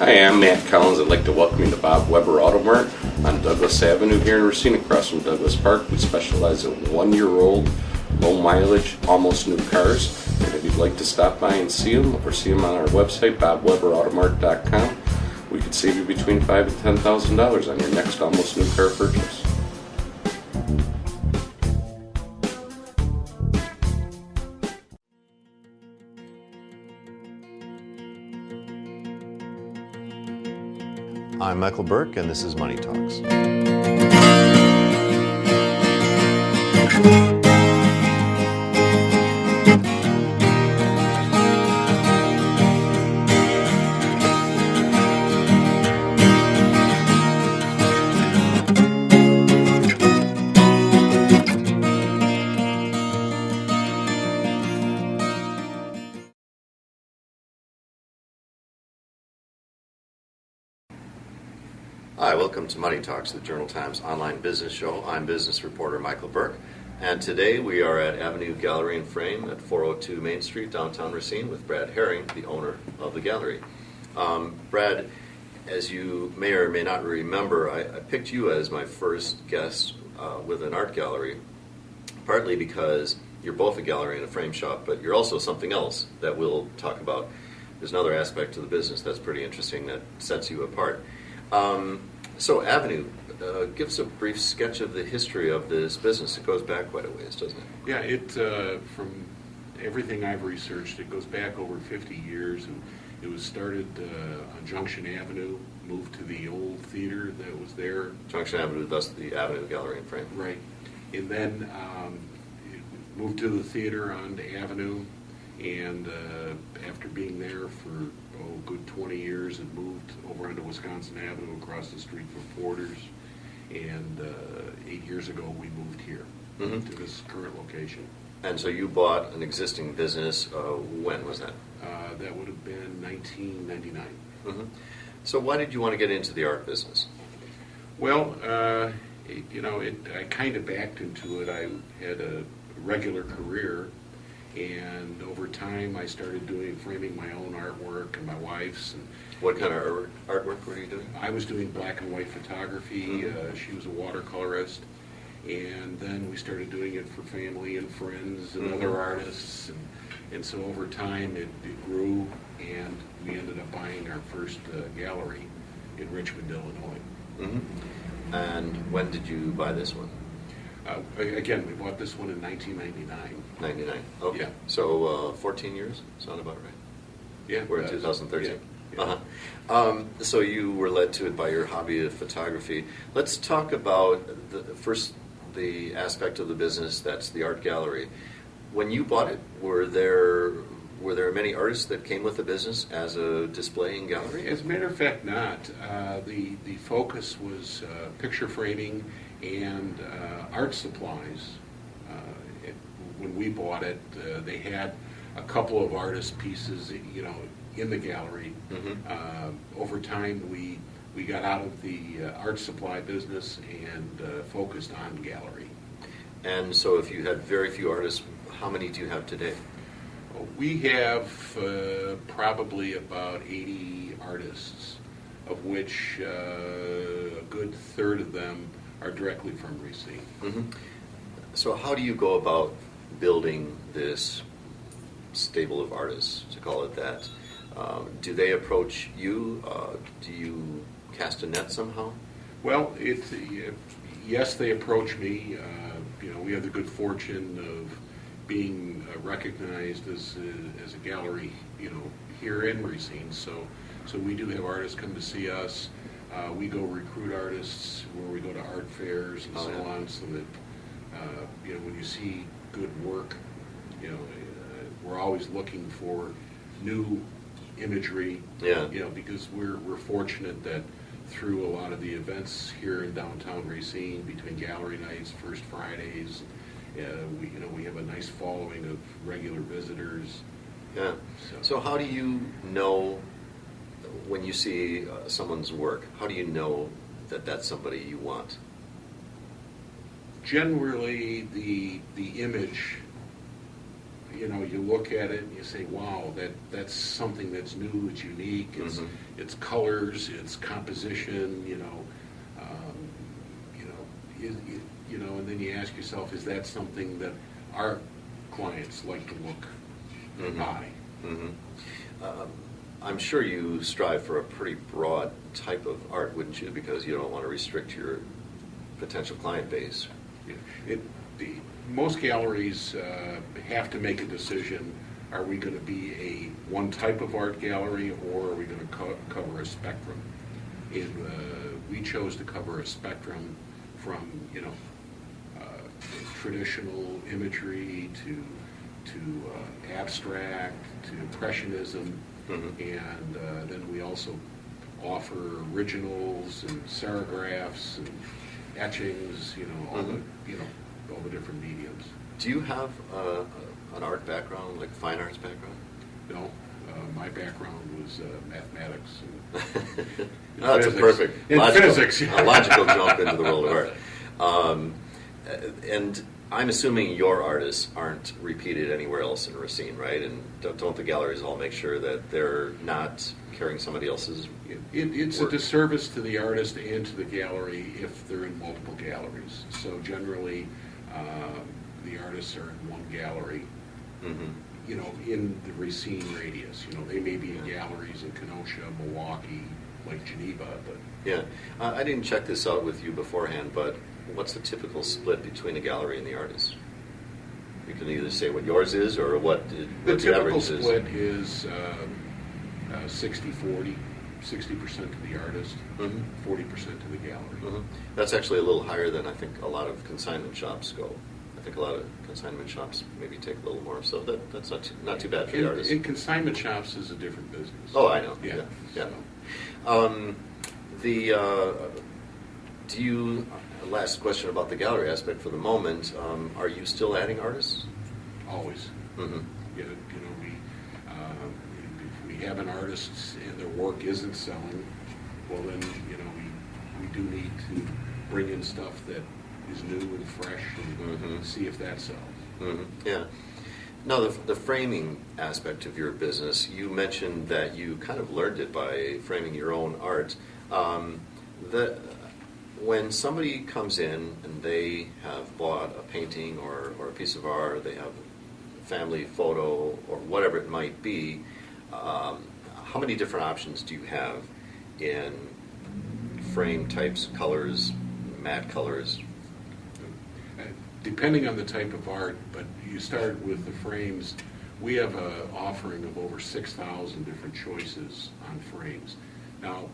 Hi, I'm Matt Collins. I'd like to welcome you to Bob Weber Auto Mart on Douglas Avenue here in Racine, across from Douglas Park. We specialize in 1-year-old, low mileage, almost new cars. And if you'd like to stop by and see them, or see them on our website, bobweberautomart.com, we could save you between $5,000 and $10,000 on your next almost new car purchase. I'm Michael Burke, and this is Money Talks. Hi, welcome to Money Talks, the Journal Times online business show. I'm business reporter Michael Burke, and today we are at Avenue Gallery and Frame at 402 Main Street, Downtown Racine, with Brad Harring, the owner of the gallery. Brad, as you may or may not remember, I picked you as my first guest with an art gallery, partly because you're both a gallery and a frame shop, but you're also something else that we'll talk about. There's another aspect to the business that's pretty interesting that sets you apart. So Avenue, give us a brief sketch of the history of this business. It goes back quite a ways, doesn't it? Yeah, from everything I've researched, it goes back over 50 years. And it was started on Junction Avenue, moved to the old theater that was there. Junction Avenue, thus the Avenue Gallery and Frame. Right. And then it moved to the theater on the Avenue, and after being there for a good 20 years, it moved over onto Wisconsin Avenue across the street from Porter's, and 8 years ago we moved here to this current location. And so you bought an existing business, when was that? That would have been 1999. So why did you want to get into the art business? Well, I kind of backed into it. I had a regular career, and over time I started framing my own artwork and my wife's. And what kind of artwork were you doing? I was doing black and white photography. She was a watercolorist, and then we started doing it for family and friends and other artists, and so over time it grew, and we ended up buying our first gallery in Richmond, Illinois. And when did you buy this one? Again, we bought this one in 1999. 99. Okay. Yeah. So 14 years? Sound about right? Yeah. We're in 2013. Yeah. So you were led to it by your hobby of photography. Let's talk about the aspect of the business that's the art gallery. When you bought it, were there many artists that came with the business as a displaying gallery? As a matter of fact, not. The focus was picture framing and art supplies. When we bought it, they had a couple of artist pieces, in the gallery. Over time, we got out of the art supply business and focused on gallery. And so, if you had very few artists, how many do you have today? We have probably about 80 artists, of which a good third of them are directly from Racine. So how do you go about building this stable of artists, to call it that? Do they approach you? Do you cast a net somehow? Well, yes, they approach me. We have the good fortune of being recognized as a gallery, here in Racine. So we do have artists come to see us. We go recruit artists where we go to art fairs and so on, so that when you see good work, we're always looking for new imagery. Because we're fortunate that through a lot of the events here in downtown Racine, between gallery nights, First Fridays, we have a nice following of regular visitors. Yeah. So how do you know, when you see someone's work, how do you know that that's somebody you want? Generally, the image you look at it and you say, wow, that's something that's new, it's unique, it's colors, it's composition, and then you ask yourself, is that something that our clients like to look and buy? I'm sure you strive for a pretty broad type of art, wouldn't you? Because you don't want to restrict your potential client base. Most galleries have to make a decision. Are we going to be one type of art gallery, or are we going to cover a spectrum? And we chose to cover a spectrum from traditional imagery to abstract to impressionism, and then we also offer originals and serigraphs and etchings, all the different mediums. Do you have an art background, like a fine arts background? No, my background was mathematics and No, that's a perfect logical jump into the world of art. And I'm assuming your artists aren't repeated anywhere else in Racine, right? And don't the galleries all make sure that they're not carrying somebody else's It's work? a disservice to the artist and to the gallery if they're in multiple galleries. So generally, the artists are in one gallery, in the Racine radius. They may be in galleries in Kenosha, Milwaukee, like Geneva, but... Yeah. I didn't check this out with you beforehand, but what's the typical split between a gallery and the artist? You can either say what yours is or what The the typical average is. split is 60-40, 60% to the artist, 40% to the gallery. That's actually a little higher than I think a lot of consignment shops go. I think a lot of consignment shops maybe take a little more, so that's not too bad for the artist. And consignment shops is a different business. Oh, I know. Yeah. So. Do you? Last question about the gallery aspect for the moment. Are you still adding artists? Always. If we have an artist and their work isn't selling, well then we do need to bring in stuff that is new and fresh and see if that sells. Yeah. Now, the framing aspect of your business, you mentioned that you kind of learned it by framing your own art. When somebody comes in and they have bought a painting or a piece of art, they have a family photo or whatever it might be, how many different options do you have in frame types, colors, matte colors? Depending on the type of art, but you start with the frames. We have an offering of over 6,000 different choices on frames. Now,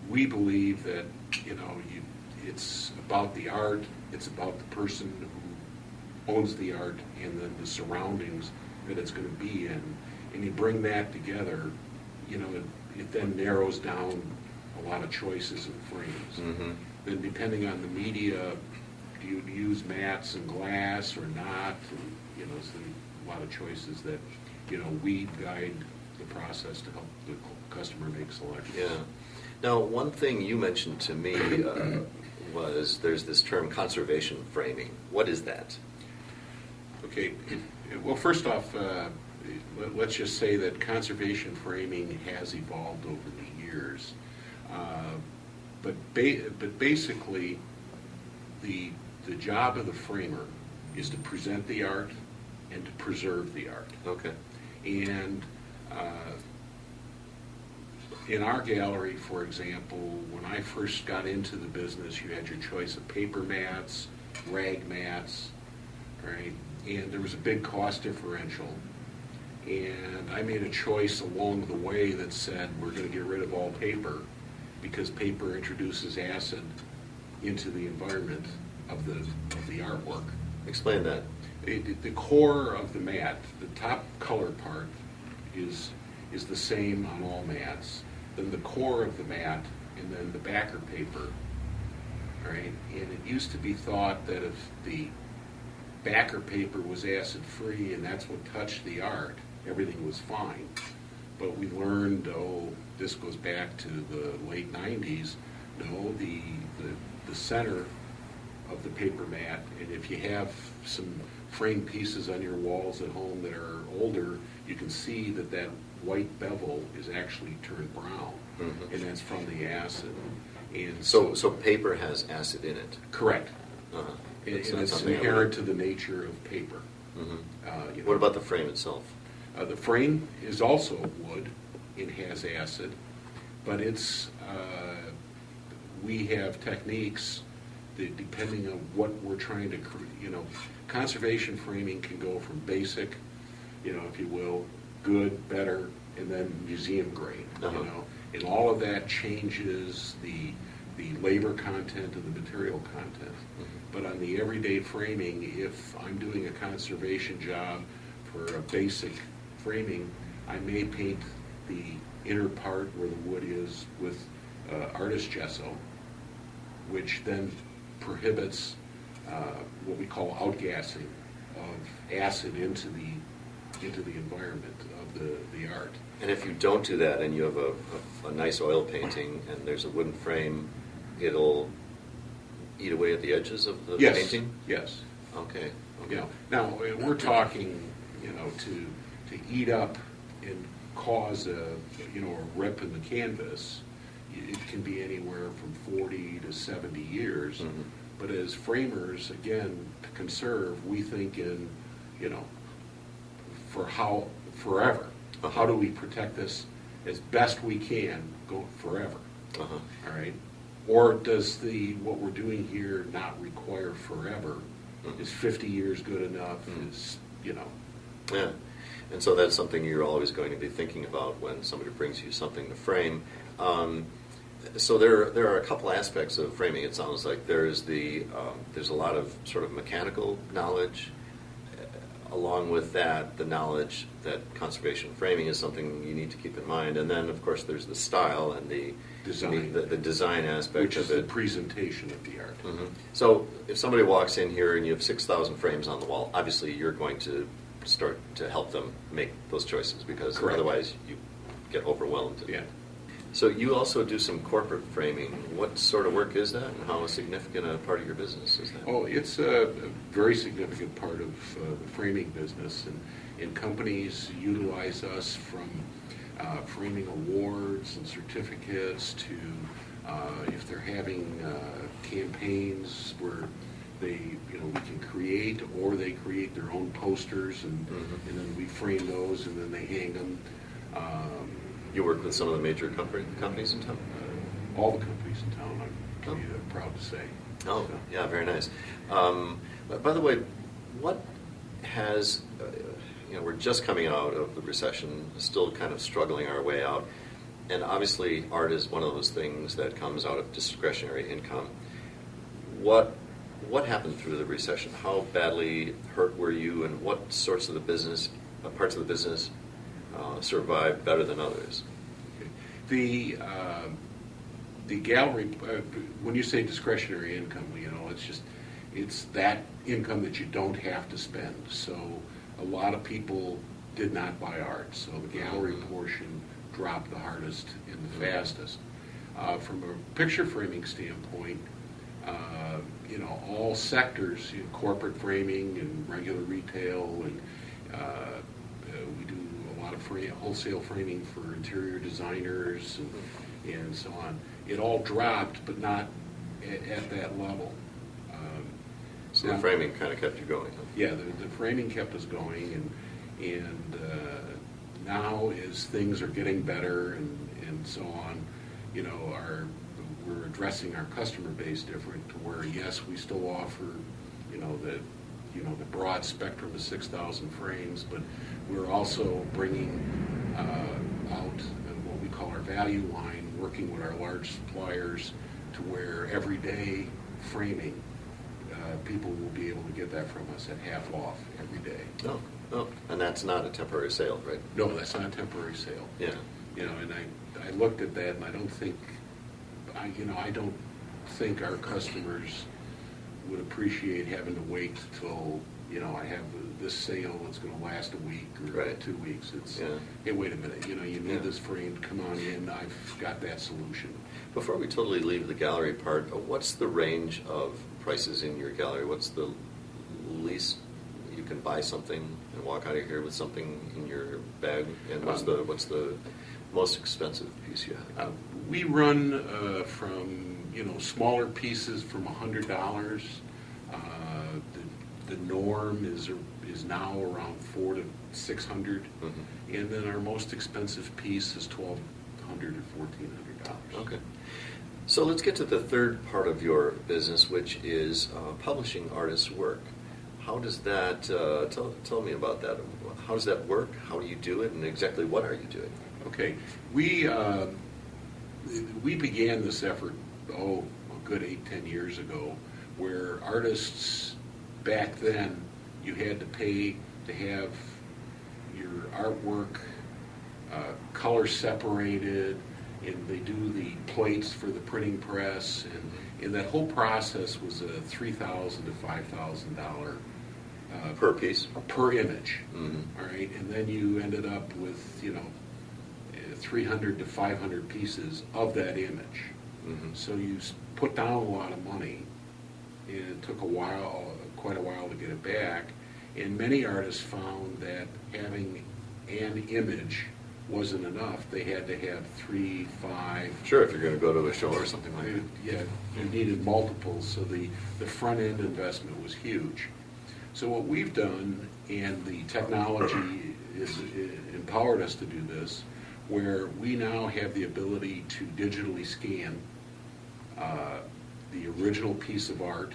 we believe that it's about the art, it's about the person who owns the art, and then the surroundings that it's going to be in. And you bring that together, it then narrows down a lot of choices in frames. Then depending on the media, do you use mattes and glass or not? And, so a lot of choices that, we guide the process to help the customer make selections. Yeah. Now, one thing you mentioned to me was there's this term conservation framing. What is that? Okay. Well, first off, let's just say that conservation framing has evolved over the years. But basically, the job of the framer is to present the art and to preserve the art. Okay. And in our gallery, for example, when I first got into the business, you had your choice of paper mats, rag mats, right? And there was a big cost differential. And I made a choice along the way that said we're going to get rid of all paper because paper introduces acid into the environment of the artwork. Explain that. The core of the mat, the top color part, is the same on all mats. Then the core of the mat, and then the backer paper. Right? And it used to be thought that if the backer paper was acid-free and that's what touched the art, everything was fine. But we learned, this goes back to the late 90s, no, the center of the paper mat, and if you have some frame pieces on your walls at home that are older, you can see that that white bevel is actually turned brown, and that's from the acid. And So paper has acid in it. correct. Uh-huh. And That's not it's something I inherent would- to the nature of paper. What about the frame itself? The frame is also wood. It has acid, but we have techniques that, depending on what we're trying to, conservation framing can go from basic, if you will, good, better, and then museum grade, and all of that changes the labor content and the material content. But on the everyday framing, if I'm doing a conservation job for a basic framing, I may paint the inner part where the wood is with artist gesso, which then prohibits what we call outgassing of acid into the environment of the art. And if you don't do that and you have a nice oil painting and there's a wooden frame, it'll eat away at the edges of the painting? Yes. Okay. Now, we're talking, to eat up and cause a rip in the canvas. It can be anywhere from 40 to 70 years. But as framers, again, to conserve, we think in, forever. How do we protect this as best we can, go forever? All right? Or does what we're doing here not require forever? Is 50 yees good enough? Yeah. And so that's something you're always going to be thinking about when somebody brings you something to frame. So there are a couple aspects of framing. It sounds like there's a lot of sort of mechanical knowledge. Along with that, the knowledge that conservation framing is something you need to keep in mind. And then, of course, there's the style and the design aspect which is of it. the presentation of the art. So if somebody walks in here and you have 6,000 frames on the wall, obviously you're going to start to help them make those choices because Correct. Otherwise you get overwhelmed. Yeah. So you also do some corporate framing. What sort of work is that, and how significant a part of your business is that? Oh, it's a very significant part of the framing business, and companies utilize us from framing awards and certificates to if they're having campaigns where we can create, or they create their own posters, and then we frame those, and then they hang them. You work with some of the major companies in town? All the companies in town, I'm proud to say. Oh, So. yeah, very nice. By the way, what has, we're just coming out of the recession, still kind of struggling our way out, and obviously art is one of those things that comes out of discretionary income. What happened through the recession? How badly hurt were you, and what sorts of the business, parts of the business survived better than others? The gallery, when you say discretionary income, it's that income that you don't have to spend. So a lot of people did not buy art, so the gallery portion dropped the hardest and the fastest. From a picture framing standpoint, all sectors, corporate framing and regular retail, and we do a lot of wholesale framing for interior designers and so on. It all dropped, but not at that level. So the framing kind of kept you going, huh? Yeah, the framing kept us going, and now as things are getting better and so on, we're addressing our customer base different, to where yes, we still offer the broad spectrum of 6,000 frames, but we're also bringing out what we call our value line, working with our large suppliers to where everyday framing, people will be able to get that from us at half off every day. Oh, and that's not a temporary sale, right? No, that's not a temporary sale. Yeah. And I looked at that, and I don't think our customers would appreciate having to wait till I have this sale that's going to last a week or 2 weeks. It's hey, wait a minute, you need this frame, come on in, I've got that solution. Before we totally leave the gallery part, what's the range of prices in your gallery? What's the least you can buy something and walk out of here with something in your bag? And what's the most expensive piece you have? We run from smaller pieces from $100. The norm is now around $400 to $600, and then our most expensive piece is $1,200 or $1,400. Okay. So let's get to the third part of your business, which is publishing artists' work. How does that, tell me about that. How does that work? How do you do it? And exactly what are you doing? Okay. We began this effort, a good 8-10 years ago, where artists back then, you had to pay to have your artwork color separated, and they do the plates for the printing press, and that whole process was a $3,000 to $5,000 Per piece? per image. Mm-hmm. All right, and then you ended up with 300 to 500 pieces of that image. Mm-hmm. So you put down a lot of money, and it took quite a while to get it back. And many artists found that having an image wasn't enough. They had to have 3, 5. Sure, if you're going to go to a show or something like that. Yeah, you needed multiples, so the front end investment was huge. So what we've done, and the technology is empowered us to do this, where we now have the ability to digitally scan the original piece of art,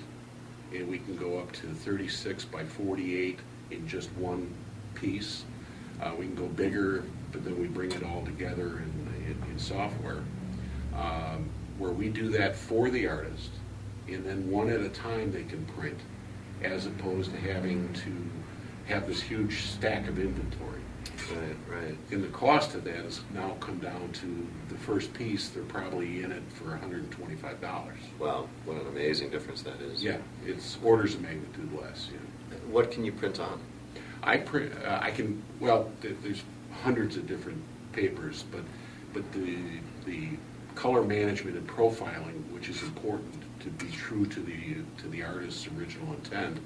and we can go up to 36 by 48 in just one piece. We can go bigger, but then we bring it all together in software, where we do that for the artist, and then one at a time they can print, as opposed to having to have this huge stack of inventory. Right. And the cost of that has now come down to the first piece, they're probably in it for $125. Wow, what an amazing difference that is. Yeah, it's orders of magnitude less. Yeah. What can you print on? There's hundreds of different papers, but the color management and profiling, which is important to be true to the artist's original intent,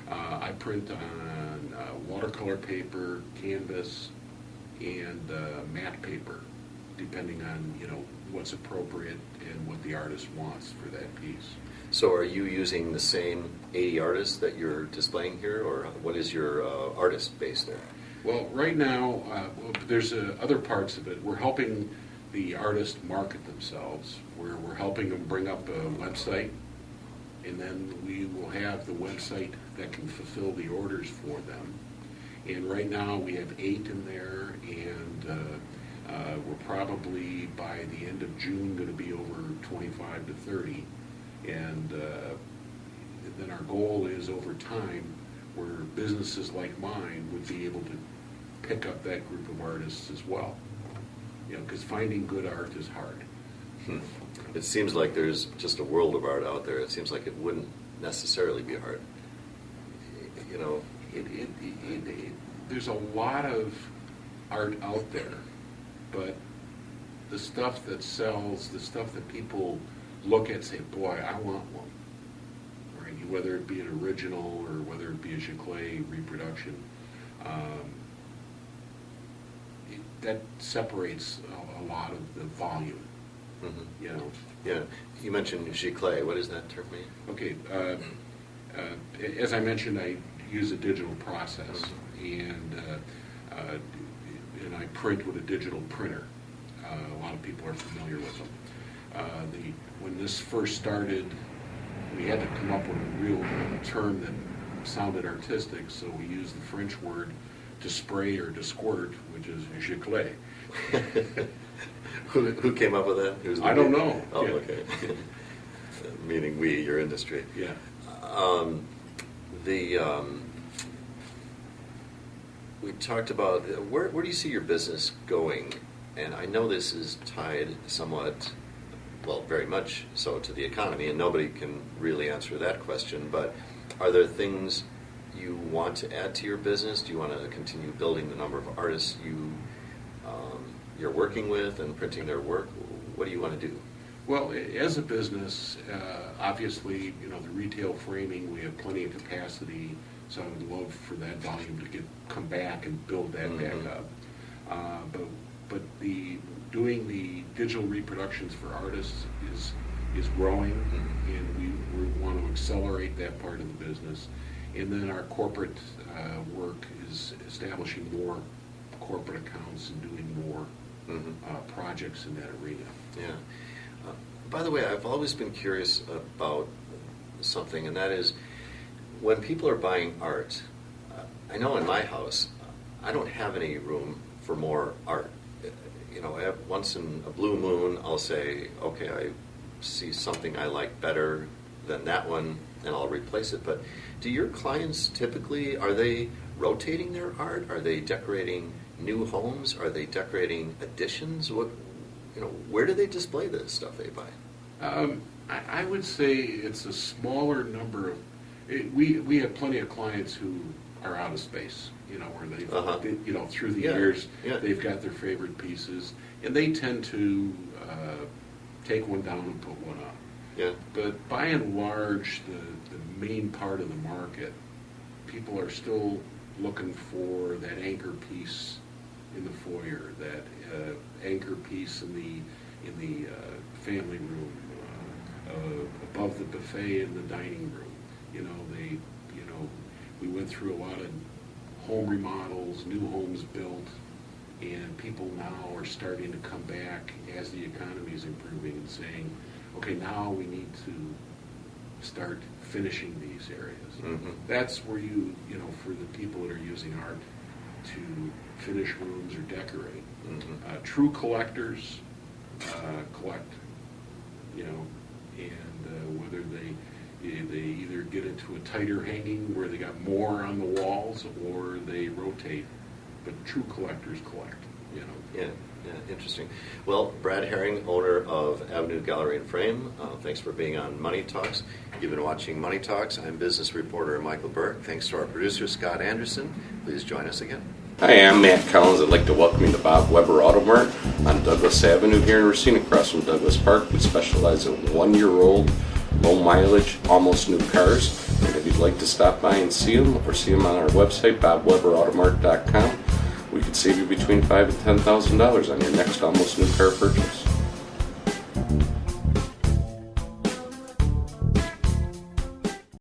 I print on watercolor paper, canvas, and matte paper, depending on what's appropriate and what the artist wants for that piece. So are you using the same 80 artists that you're displaying here, or what is your artist base there? Well, right now, there's other parts of it. We're helping the artist market themselves, where we're helping them bring up a website, and then we will have the website that can fulfill the orders for them. And right now, we have 8 in there, and we're probably, by the end of June, going to be over 25 to 30. And then our goal is, over time, where businesses like mine would be able to pick up that group of artists as well. Because finding good art is hard. It seems like there's just a world of art out there. It seems like it wouldn't necessarily be hard. There's a lot of art out there, but the stuff that sells, the stuff that people look at and say, boy, I want one. Right? Whether it be an original or whether it be a Giclée reproduction, that separates a lot of the volume. Mm-hmm. Yeah. You mentioned Giclée. What does that term mean? Okay. As I mentioned, I use a digital process, and I print with a digital printer. A lot of people are familiar with them. When this first started, we had to come up with a real term that sounded artistic, so we used the French word to spray or to squirt, which is Giclée. Who came up with that? I don't know. Oh, yeah. Okay. Meaning we, your industry. Yeah. We talked about where do you see your business going? And I know this is tied somewhat, well, very much so, to the economy, and nobody can really answer that question, but are there things you want to add to your business? Do you want to continue building the number of artists you're working with and printing their work? What do you want to do? Well, as a business, obviously, the retail framing, we have plenty of capacity So I would love for that volume to come back and build that back up. But doing the digital reproductions for artists is growing, and we want to accelerate that part of the business. And then our corporate work is establishing more corporate accounts and doing more projects in that arena. Yeah. By the way, I've always been curious about something, and that is when people are buying art. I know in my house, I don't have any room for more art. You know, once in a blue moon, I'll say, okay, I see something I like better than that one, and I'll replace it. But do your clients typically, are they rotating their art? Are they decorating new homes? Are they decorating additions? Where do they display the stuff they buy? I would say it's a smaller number of. We have plenty of clients who are out of space. Where they've, through the years, they've got their favorite pieces, and they tend to take one down and put one up. Yeah. But by and large, the main part of the market, people are still looking for that anchor piece in the foyer, that anchor piece in the family room, above the buffet in the dining room. We went through a lot of home remodels, new homes built, and people now are starting to come back as the economy is improving and saying, okay, now we need to start finishing these areas. That's where for the people that are using art to finish rooms or decorate. True collectors collect, and whether they either get into a tighter hanging where they got more on the walls, or they rotate. But true collectors collect. Yeah, interesting. Well, Brad Harring, owner of Avenue Gallery and Frame, thanks for being on Money Talks. You've been watching Money Talks. I'm business reporter Michael Burke. Thanks to our producer, Scott Anderson. Please join us again. Hi, I'm Matt Collins. I'd like to welcome you to Bob Weber Auto Mart on Douglas Avenue here in Racine, across from Douglas Park. We specialize in 1-year-old, low mileage, almost new cars. And if you'd like to stop by and see them, or see them on our website, bobweberautomart.com, we could save you between $5,000 and $10,000 on your next almost new car purchase.